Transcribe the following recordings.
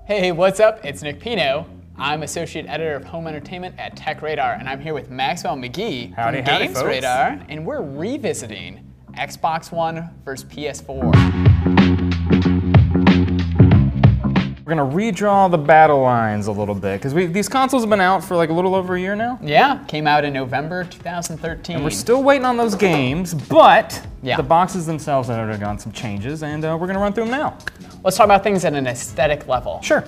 Hey, what's up? It's Nick Pino. I'm Associate Editor of Home Entertainment at Tech Radar, and I'm here with Maxwell McGee Howdy, from howdy, Games folks. Radar, and we're revisiting Xbox One versus PS4. We're gonna redraw the battle lines a little bit, because these consoles have been out for like a little over a year now. Yeah, came out in November 2013. And we're still waiting on those games, but Yeah. the boxes themselves have undergone some changes, and we're gonna run through them now. Let's talk about things at an aesthetic level. Sure.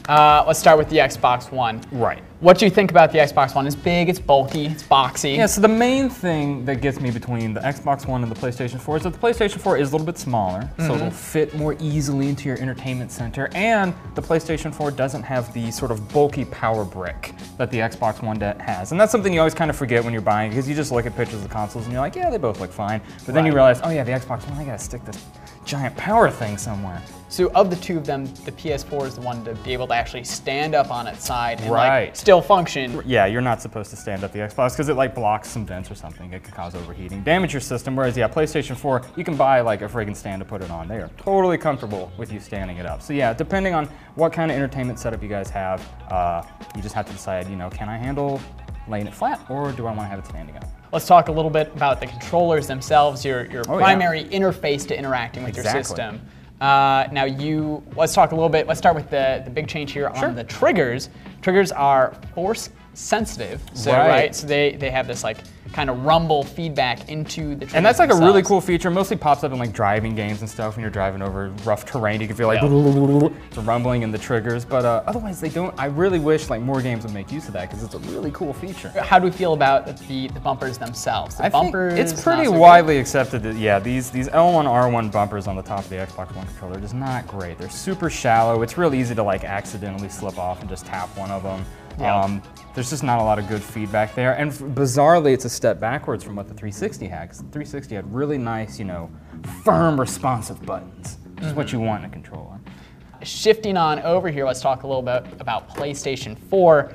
Let's start with the Xbox One. Right. What do you think about the Xbox One? It's big, it's bulky, it's boxy. Yeah, so the main thing that gets me between the Xbox One and the PlayStation 4 is that the PlayStation 4 is a little bit smaller, so it'll fit more easily into your entertainment center, and the PlayStation 4 doesn't have the sort of bulky power brick that the Xbox One has. And that's something you always kind of forget when you're buying, because you just look at pictures of the consoles and you're like, yeah, they both look fine. But then you realize, oh yeah, the Xbox One, I gotta stick this giant power thing somewhere. So of the two of them, the PS4 is the one to be able to actually stand up on its side and Right. like still function. Yeah, you're not supposed to stand up the Xbox because it like blocks some vents or something. It could cause overheating, damage your system. Whereas yeah, PlayStation 4, you can buy like a friggin' stand to put it on. They are totally comfortable with you standing it up. So yeah, depending on what kind of entertainment setup you guys have, you just have to decide, you know, can I handle laying it flat or do I want to have it standing up? Let's talk a little bit about the controllers themselves, your primary interface to interacting with your system. Now let's talk a little bit, let's start with the big change here on the triggers. Triggers are force sensitive, so so they have this like kind of rumble feedback into the triggers And that's like themselves. a really cool feature. Mostly pops up in like driving games and stuff when you're driving over rough terrain. You can feel like it's rumbling in the triggers, but otherwise they don't. I really wish like more games would make use of that because it's a really cool feature. How do we feel about the bumpers themselves? The I think bumpers, it's pretty not so widely accepted that yeah, these L1 R1 bumpers on the top of the Xbox One controller are just not great. They're super shallow. It's real easy to like accidentally slip off and just tap one of them. There's just not a lot of good feedback there, and bizarrely, it's a step backwards from what the 360 had. Because the 360 had really nice, you know, firm, responsive buttons, which is what you want in a controller. Shifting on over here, let's talk a little bit about PlayStation 4.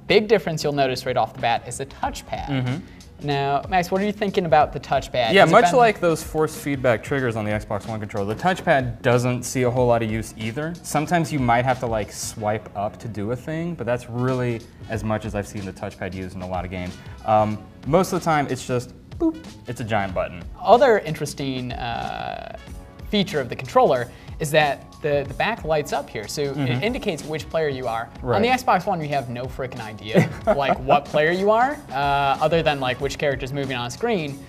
Big difference you'll notice right off the bat is the touchpad. Now, Max, what are you thinking about the touchpad? Yeah, much like those force feedback triggers on the Xbox One controller, the touchpad doesn't see a whole lot of use either. Sometimes you might have to like swipe up to do a thing, but that's really as much as I've seen the touchpad used in a lot of games. Most of the time, it's just boop, it's a giant button. Other interesting feature of the controller is that the back lights up here, so it indicates which player you are. On the Xbox One, you have no freaking idea like what player you are, other than like which character's moving on screen.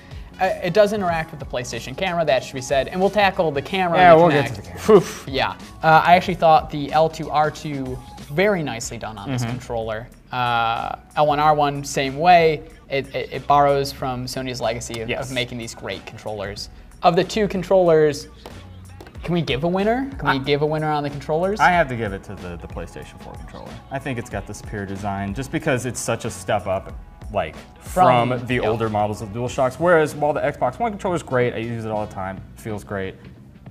It does interact with the PlayStation camera, that should be said, and we'll tackle the camera. Yeah, we'll get to the camera. Yeah, I actually thought the L2 R2 very nicely done on this controller. L1 R1 same way. It borrows from Sony's legacy of making these great controllers. Of the two controllers, can we give a winner? Can we give a winner on the controllers? I have to give it to the PlayStation 4 controller. I think it's got the superior design just because it's such a step up like from the older models of DualShocks. Whereas while the Xbox One controller is great, I use it all the time, it feels great.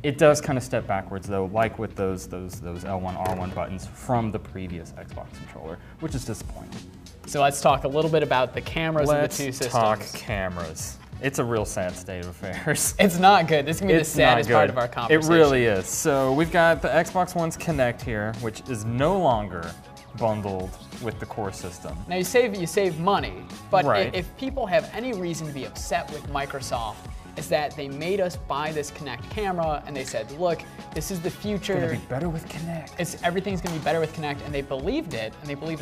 It does kind of step backwards though, like with those L1 R1 buttons from the previous Xbox controller, which is disappointing. So let's talk a little bit about the cameras of the two systems. Let's talk cameras. It's a real sad state of affairs. It's not good. This is going to be the saddest part of our conversation. It really is. So we've got the Xbox One's Kinect here, which is no longer bundled with the core system. Now you save money, but if people have any reason to be upset with Microsoft, is that they made us buy this Kinect camera and they said, look, this is the future. It's gonna be better with Kinect. Everything's gonna be better with Kinect, and they believed it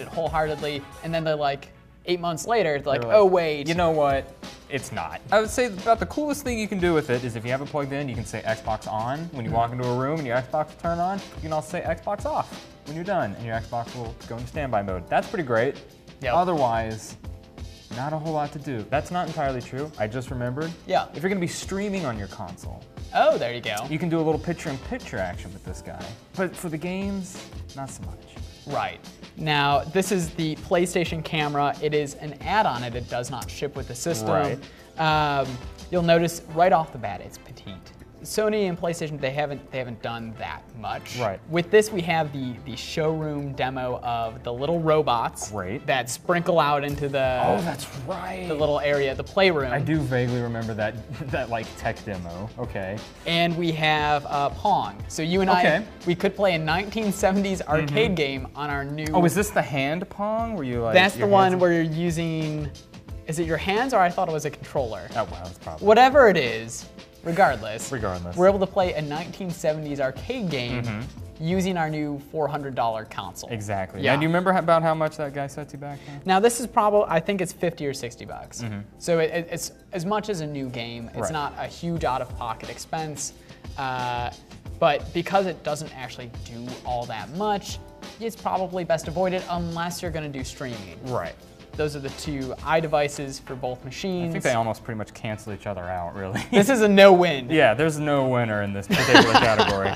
wholeheartedly, and then they're like, 8 months later, they're like, oh wait. You know what? It's not. I would say about the coolest thing you can do with it is if you have it plugged in, you can say Xbox on. When you walk into a room and your Xbox will turn on, you can also say Xbox off when you're done, and your Xbox will go into standby mode. That's pretty great. Otherwise, not a whole lot to do. That's not entirely true. I just remembered. Yeah. If you're gonna be streaming on your console, oh, there you go. You can do a little picture-in-picture action with this guy. But for the games, not so much. Right. Now, this is the PlayStation camera. It is an add-on. It does not ship with the system. You'll notice right off the bat, it's petite. Sony and PlayStation, they haven't done that much. Right. With this, we have the showroom demo of the little robots. Great. That sprinkle out into the. Oh, that's right. The little area, the playroom. I do vaguely remember that like tech demo. Okay. And we have Pong. So you and I, we could play a 1970s arcade game on our new. Oh, is this the hand Pong? Where you like? That's the one where you're using. Is it your hands, or I thought it was a controller? Oh, well, that's probably. Whatever it is. Regardless, we're able to play a 1970s arcade game using our new $400 console. Exactly. Yeah. Now, do you remember about how much that guy set you back then? Now, this is probably, I think it's 50 or 60 bucks. So it's as much as a new game. It's not a huge out-of-pocket expense. But because it doesn't actually do all that much, it's probably best avoided unless you're going to do streaming. Right. Those are the two iDevices for both machines. I think they almost pretty much cancel each other out, really. This is a no-win. Yeah, there's no winner in this particular category.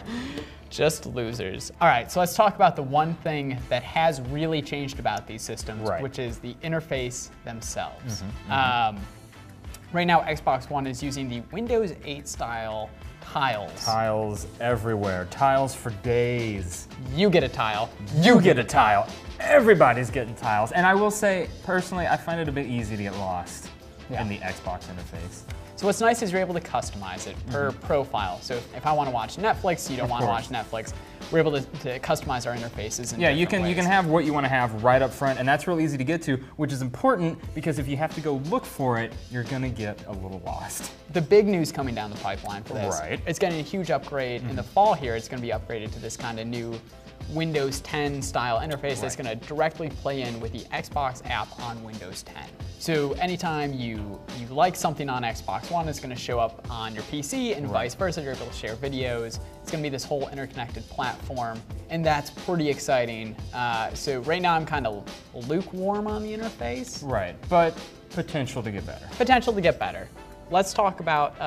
Just losers. All right, so let's talk about the one thing that has really changed about these systems, which is the interface themselves. Right now, Xbox One is using the Windows 8 style tiles. Tiles everywhere. Tiles for days. You get a tile. You get a tile. Everybody's getting tiles. And I will say, personally, I find it a bit easy to get lost in the Xbox interface. So what's nice is you're able to customize it per profile. So if I want to watch Netflix, you don't want to watch Netflix, we're able to customize our interfaces in you can have what you want to have right up front, and that's real easy to get to, which is important because if you have to go look for it, you're going to get a little lost. The big news coming down the pipeline for this, it's getting a huge upgrade. In the fall here, it's going to be upgraded to this kind of new Windows 10 style interface that's going to directly play in with the Xbox app on Windows 10. So anytime you like something on Xbox One, it's going to show up on your PC, and vice versa. You're able to share videos. It's going to be this whole interconnected platform, and that's pretty exciting. So right now I'm kind of lukewarm on the interface. Right, but potential to get better. Potential to get better. Let's talk about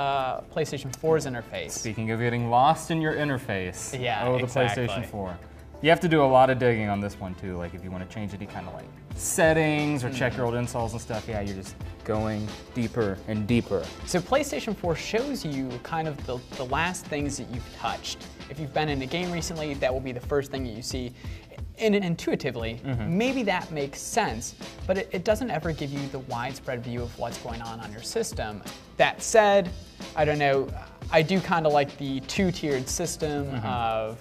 PlayStation 4's interface. Speaking of getting lost in your interface. Yeah, the PlayStation 4. You have to do a lot of digging on this one too. Like if you want to change any kind of like settings or check your old installs and stuff, you're just going deeper and deeper. So PlayStation 4 shows you kind of the last things that you've touched. If you've been in a game recently, that will be the first thing that you see. And intuitively, maybe that makes sense, but it doesn't ever give you the widespread view of what's going on your system. That said, I don't know, I do kind of like the two-tiered system of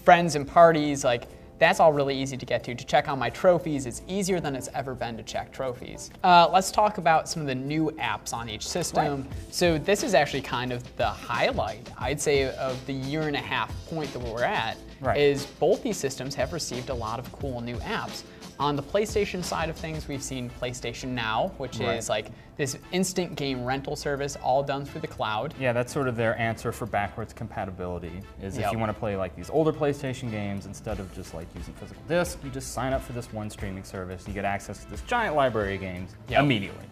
friends and parties. Like, that's all really easy to get to. To check on my trophies, it's easier than it's ever been to check trophies. Let's talk about some of the new apps on each system. So this is actually kind of the highlight, I'd say, of the year-and-a-half point that we're at, is both these systems have received a lot of cool new apps. On the PlayStation side of things, we've seen PlayStation Now, which is like this instant game rental service, all done through the cloud. Yeah, that's sort of their answer for backwards compatibility, is if you want to play like these older PlayStation games, instead of just like using physical disc, you just sign up for this one streaming service. You get access to this giant library of games immediately.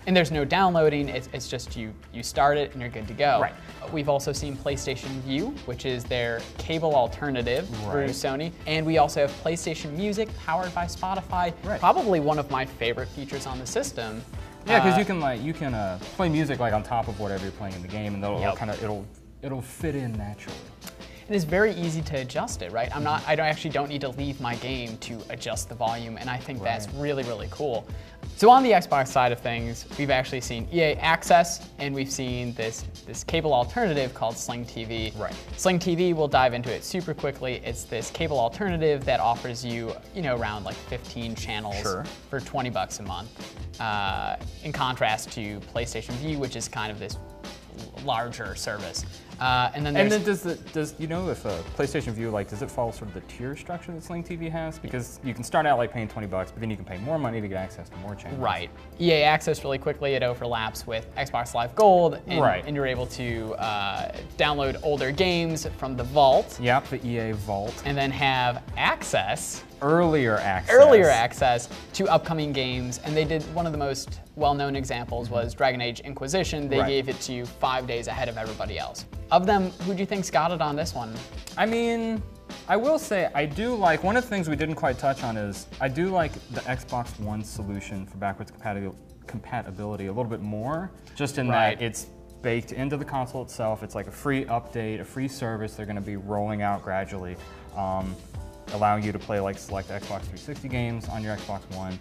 And there's no downloading, it's just you start it and you're good to go. We've also seen PlayStation Vue, which is their cable alternative through Sony. And we also have PlayStation Music, powered by Spotify. Probably one of my favorite features on the system. Yeah, because you can play music like on top of whatever you're playing in the game, and it'll fit in naturally. And it's very easy to adjust it, right? I actually don't need to leave my game to adjust the volume, and I think that's really, really cool. So on the Xbox side of things, we've actually seen EA Access, and we've seen this cable alternative called Sling TV. Sling TV, we'll dive into it super quickly. It's this cable alternative that offers you, around like 15 channels for 20 bucks a month. In contrast to PlayStation Vue, which is kind of this larger service. And then does if PlayStation Vue, does it follow sort of the tier structure that Sling TV has? Because you can start out like paying 20 bucks, but then you can pay more money to get access to more channels. EA Access, really quickly, it overlaps with Xbox Live Gold, and you're able to download older games from the Vault. Yep, the EA Vault. And then have access. Earlier access to upcoming games, and they did one of the most well-known examples was Dragon Age Inquisition. They gave it to you 5 days ahead of everybody else. Of them, who do you think's got it on this one? I mean, I will say I do like, one of the things we didn't quite touch on is I do like the Xbox One solution for backwards compatibility a little bit more, just in that it's baked into the console itself. It's like a free update, a free service they're going to be rolling out gradually, allowing you to play like select Xbox 360 games on your Xbox One.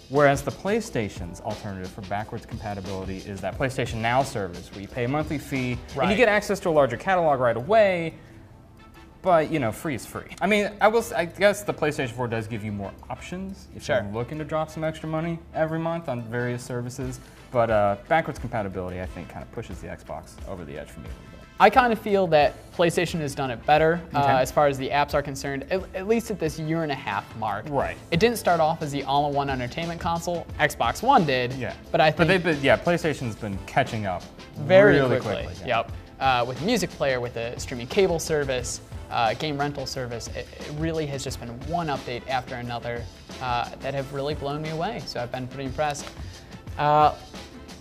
Whereas the PlayStation's alternative for backwards compatibility is that PlayStation Now service, where you pay a monthly fee and you get access to a larger catalog right away. But, you know, free is free. I mean, I guess the PlayStation 4 does give you more options if you're looking to drop some extra money every month on various services. But backwards compatibility, I think, kind of pushes the Xbox over the edge for me a little bit. I kind of feel that PlayStation has done it better as far as the apps are concerned, at least at this 1.5 year mark. Right. It didn't start off as the all-in-one entertainment console. Xbox One did. Yeah. But I think PlayStation's been catching up very really quickly. Yeah. Yep. With Music Player, with the streaming cable service, game rental service, it really has just been one update after another that have really blown me away. So I've been pretty impressed.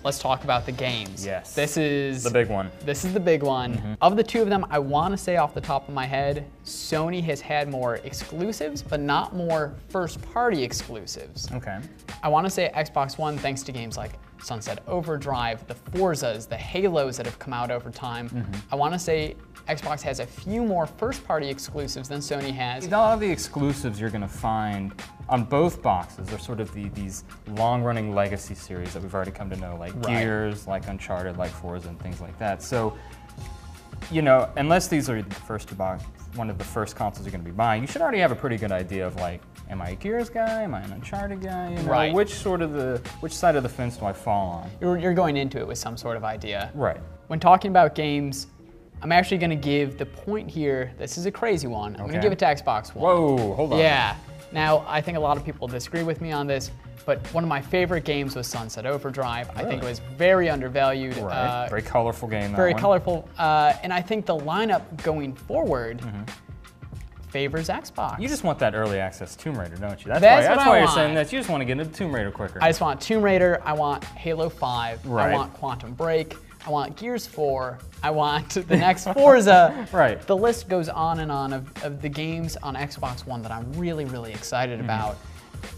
Let's talk about the games. Yes. This is the big one. This is the big one. Of the two of them, I want to say off the top of my head, Sony has had more exclusives, but not more first-party exclusives. Okay. I want to say Xbox One, thanks to games like Sunset Overdrive, the Forzas, the Halos that have come out over time. I want to say Xbox has a few more first-party exclusives than Sony has. A lot of the exclusives you're going to find on both boxes are sort of these long-running legacy series that we've already come to know, like Gears, like Uncharted, like Forza, and things like that. So, you know, unless these are the first two boxes, one of the first consoles you're going to be buying, you should already have a pretty good idea of like, am I a Gears guy? Am I an Uncharted guy? You know, which side of the fence do I fall on? You're going into it with some sort of idea. Right. When talking about games, I'm actually going to give the point here. This is a crazy one. I'm going to give it to Xbox One. Whoa, hold on. Yeah. Now, I think a lot of people disagree with me on this, but one of my favorite games was Sunset Overdrive. Really? I think it was very undervalued. Right. Very colorful game. Very colorful. And I think the lineup going forward favors Xbox. You just want that early access Tomb Raider, don't you? That's what why I you're want. saying that. You just want to get into Tomb Raider quicker. I just want Tomb Raider. I want Halo 5. Right. I want Quantum Break. I want Gears 4. I want the next Forza. Right. The list goes on and on of the games on Xbox One that I'm really, really excited about.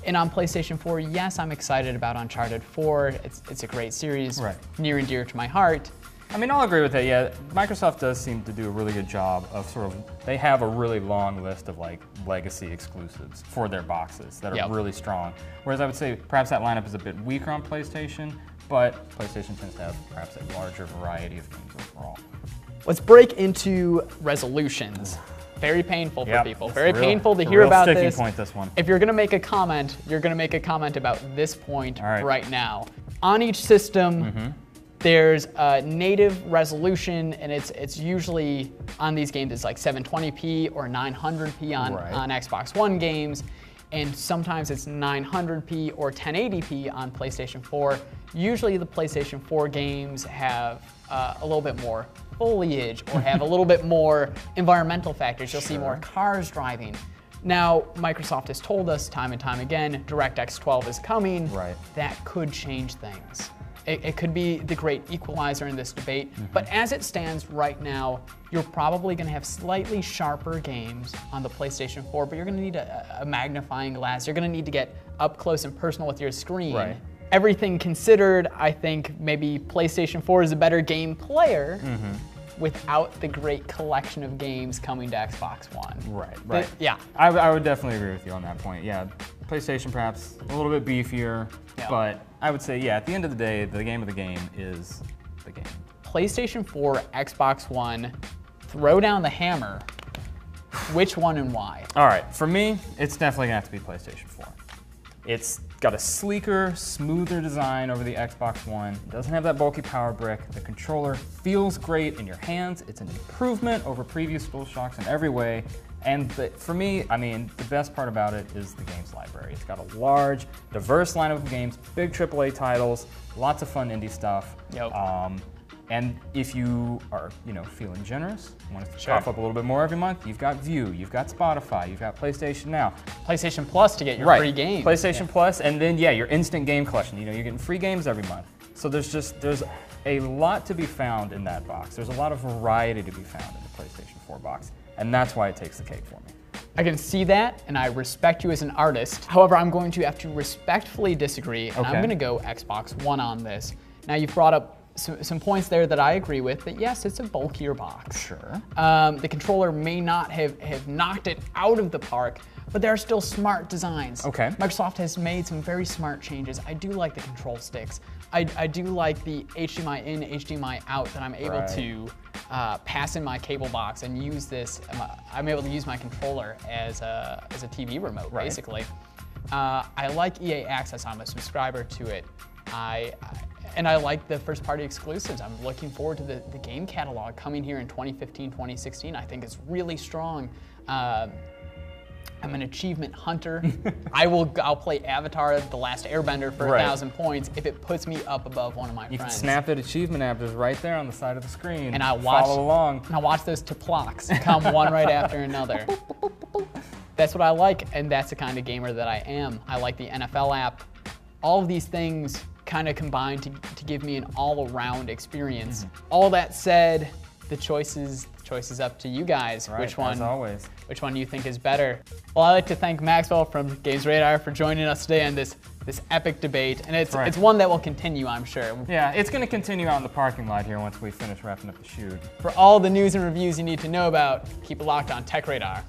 And on PlayStation 4, yes, I'm excited about Uncharted 4. It's a great series, near and dear to my heart. I mean, I'll agree with that, yeah. Microsoft does seem to do a really good job of they have a really long list of like legacy exclusives for their boxes that are really strong. Whereas I would say perhaps that lineup is a bit weaker on PlayStation, but PlayStation tends to have perhaps a larger variety of games overall. Let's break into resolutions. Very painful for people. Very painful to hear about this. Sticking point, this one. If you're going to make a comment, you're going to make a comment about this point right now. On each system, there's a native resolution, and it's usually on these games it's like 720p or 900p on Xbox One games, and sometimes it's 900p or 1080p on PlayStation 4. Usually the PlayStation 4 games have a little bit more foliage or have a little bit more environmental factors. You'll see more cars driving. Now, Microsoft has told us time and time again, DirectX 12 is coming. That could change things. It could be the great equalizer in this debate, but as it stands right now, you're probably going to have slightly sharper games on the PlayStation 4, but you're going to need a magnifying glass. You're going to need to get up close and personal with your screen. Everything considered, I think maybe PlayStation 4 is a better game player without the great collection of games coming to Xbox One. Yeah. I would definitely agree with you on that point. Yeah, PlayStation perhaps a little bit beefier, but I would say, yeah, at the end of the day, the game of the game is the game. PlayStation 4, Xbox One, throw down the hammer. Which one and why? All right, for me, it's definitely gonna have to be PlayStation 4. It's got a sleeker, smoother design over the Xbox One. It doesn't have that bulky power brick. The controller feels great in your hands. It's an improvement over previous DualShocks in every way. And for me, I mean, the best part about it is the games library. It's got a large, diverse lineup of games, big AAA titles, lots of fun indie stuff. And if you are, feeling generous, want to cough up a little bit more every month, you've got Vue, you've got Spotify, you've got PlayStation Now. PlayStation Plus to get your free games. PlayStation Plus, and then, your instant game collection. You're getting free games every month. So there's a lot to be found in that box. There's a lot of variety to be found in the PlayStation 4 box, and that's why it takes the cake for me. I can see that, and I respect you as an artist. However, I'm going to have to respectfully disagree, and I'm going to go Xbox One on this. Now, you've brought up some points there that I agree with, that yes, it's a bulkier box. Sure. The controller may not have knocked it out of the park, but there are still smart designs. Okay. Microsoft has made some very smart changes. I do like the control sticks. I do like the HDMI in, HDMI out, that I'm able to pass in my cable box and use this. I'm able to use my controller as a TV remote, basically. I like EA Access. I'm a subscriber to it. And I like the first-party exclusives. I'm looking forward to the game catalog coming here in 2015, 2016. I think it's really strong. I'm an achievement hunter. I'll play Avatar: The Last Airbender for 1,000 points if it puts me up above one of my friends. You can snap that achievement app just right there on the side of the screen. And follow along. And I'll watch those Teplocs come one right after another. That's what I like, and that's the kind of gamer that I am. I like the NFL app. All of these things kind of combine to give me an all-around experience. All that said, the choice is up to you guys. Right, as always. Which one do you think is better? Well, I'd like to thank Maxwell from Games Radar for joining us today on this epic debate, and it's one that will continue, I'm sure. Yeah, it's going to continue out in the parking lot here once we finish wrapping up the shoot. For all the news and reviews you need to know about, keep it locked on Tech Radar.